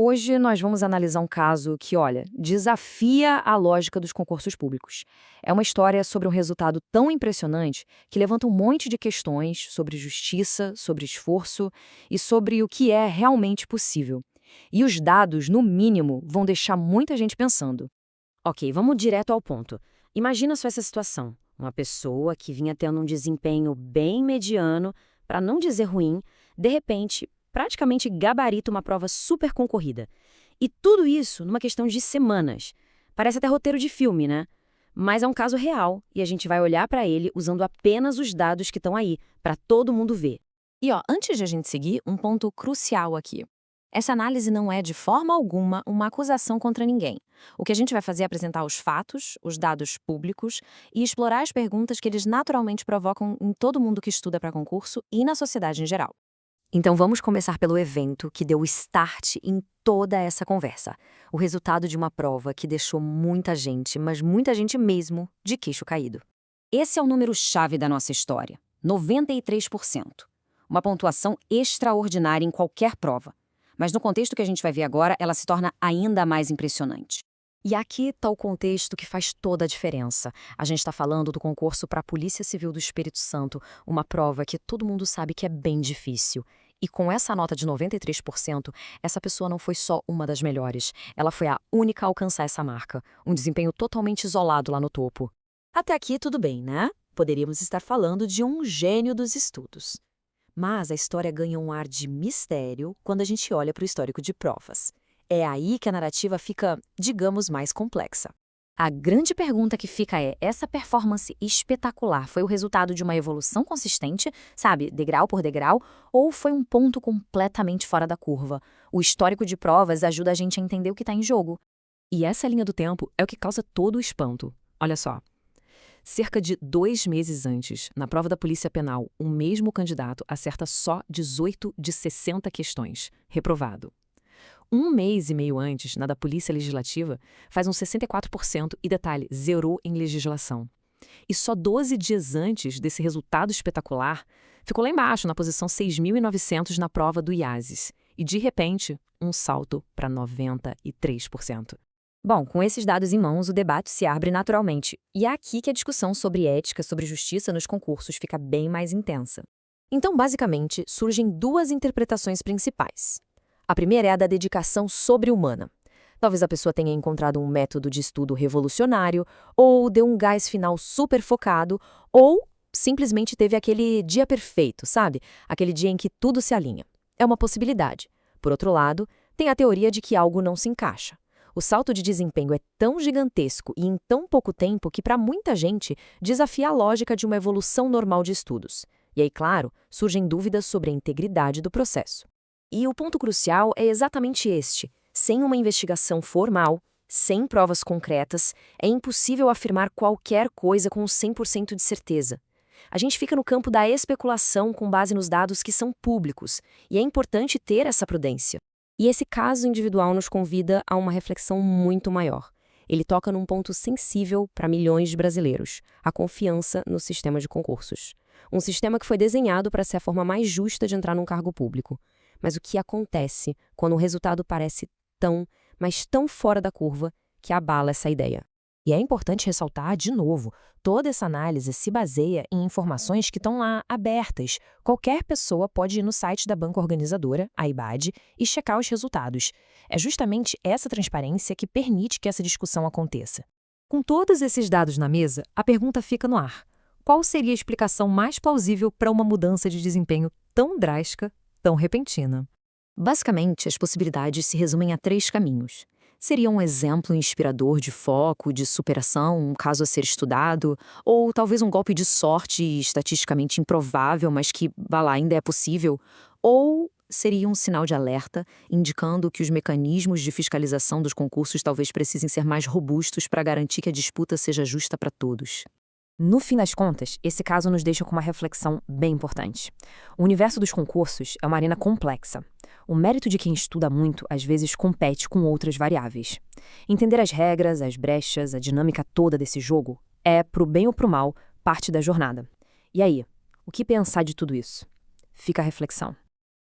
Hoje nós vamos analisar um caso que, olha, desafia a lógica dos concursos públicos. É uma história sobre um resultado tão impressionante que levanta um monte de questões sobre justiça, sobre esforço e sobre o que é realmente possível. E os dados, no mínimo, vão deixar muita gente pensando. Ok, vamos direto ao ponto. Imagina só essa situação. Uma pessoa que vinha tendo um desempenho bem mediano, para não dizer ruim, de repente, praticamente gabarita uma prova super concorrida. E tudo isso numa questão de semanas. Parece até roteiro de filme, né? Mas é um caso real e a gente vai olhar para ele usando apenas os dados que estão aí, para todo mundo ver. E antes de a gente seguir, um ponto crucial aqui. Essa análise não é de forma alguma uma acusação contra ninguém. O que a gente vai fazer é apresentar os fatos, os dados públicos e explorar as perguntas que eles naturalmente provocam em todo mundo que estuda para concurso e na sociedade em geral. Então vamos começar pelo evento que deu o start em toda essa conversa. O resultado de uma prova que deixou muita gente, mas muita gente mesmo, de queixo caído. Esse é o número-chave da nossa história: 93%. Uma pontuação extraordinária em qualquer prova. Mas no contexto que a gente vai ver agora, ela se torna ainda mais impressionante. E aqui está o contexto que faz toda a diferença. A gente está falando do concurso para a Polícia Civil do Espírito Santo, uma prova que todo mundo sabe que é bem difícil. E com essa nota de 93%, essa pessoa não foi só uma das melhores. Ela foi a única a alcançar essa marca. Um desempenho totalmente isolado lá no topo. Até aqui tudo bem, né? Poderíamos estar falando de um gênio dos estudos. Mas a história ganha um ar de mistério quando a gente olha para o histórico de provas. É aí que a narrativa fica, digamos, mais complexa. A grande pergunta que fica é, essa performance espetacular foi o resultado de uma evolução consistente, sabe, degrau por degrau, ou foi um ponto completamente fora da curva? O histórico de provas ajuda a gente a entender o que está em jogo. E essa linha do tempo é o que causa todo o espanto. Olha só. Cerca de 2 meses antes, na prova da Polícia Penal, o mesmo candidato acerta só 18 de 60 questões, reprovado. 1 mês e meio antes, na da Polícia Legislativa, faz uns 64% e, detalhe, zerou em legislação. E só 12 dias antes desse resultado espetacular, ficou lá embaixo, na posição 6.900 na prova do IASES. E, de repente, um salto para 93%. Bom, com esses dados em mãos, o debate se abre naturalmente. E é aqui que a discussão sobre ética, sobre justiça nos concursos fica bem mais intensa. Então, basicamente, surgem duas interpretações principais. A primeira é a da dedicação sobre-humana. Talvez a pessoa tenha encontrado um método de estudo revolucionário, ou deu um gás final super focado, ou simplesmente teve aquele dia perfeito, sabe? Aquele dia em que tudo se alinha. É uma possibilidade. Por outro lado, tem a teoria de que algo não se encaixa. O salto de desempenho é tão gigantesco e em tão pouco tempo que, para muita gente, desafia a lógica de uma evolução normal de estudos. E aí, claro, surgem dúvidas sobre a integridade do processo. E o ponto crucial é exatamente este. Sem uma investigação formal, sem provas concretas, é impossível afirmar qualquer coisa com 100% de certeza. A gente fica no campo da especulação com base nos dados que são públicos, e é importante ter essa prudência. E esse caso individual nos convida a uma reflexão muito maior. Ele toca num ponto sensível para milhões de brasileiros, a confiança no sistema de concursos. Um sistema que foi desenhado para ser a forma mais justa de entrar num cargo público. Mas o que acontece quando o resultado parece tão, mas tão fora da curva que abala essa ideia? E é importante ressaltar, de novo, toda essa análise se baseia em informações que estão lá abertas. Qualquer pessoa pode ir no site da banca organizadora, a IBAD, e checar os resultados. É justamente essa transparência que permite que essa discussão aconteça. Com todos esses dados na mesa, a pergunta fica no ar. Qual seria a explicação mais plausível para uma mudança de desempenho tão drástica, tão repentina? Basicamente, as possibilidades se resumem a 3 caminhos. Seria um exemplo inspirador de foco, de superação, um caso a ser estudado, ou talvez um golpe de sorte estatisticamente improvável, mas que, vá lá, ainda é possível, ou seria um sinal de alerta, indicando que os mecanismos de fiscalização dos concursos talvez precisem ser mais robustos para garantir que a disputa seja justa para todos. No fim das contas, esse caso nos deixa com uma reflexão bem importante. O universo dos concursos é uma arena complexa. O mérito de quem estuda muito, às vezes, compete com outras variáveis. Entender as regras, as brechas, a dinâmica toda desse jogo é, pro bem ou pro mal, parte da jornada. E aí, o que pensar de tudo isso? Fica a reflexão.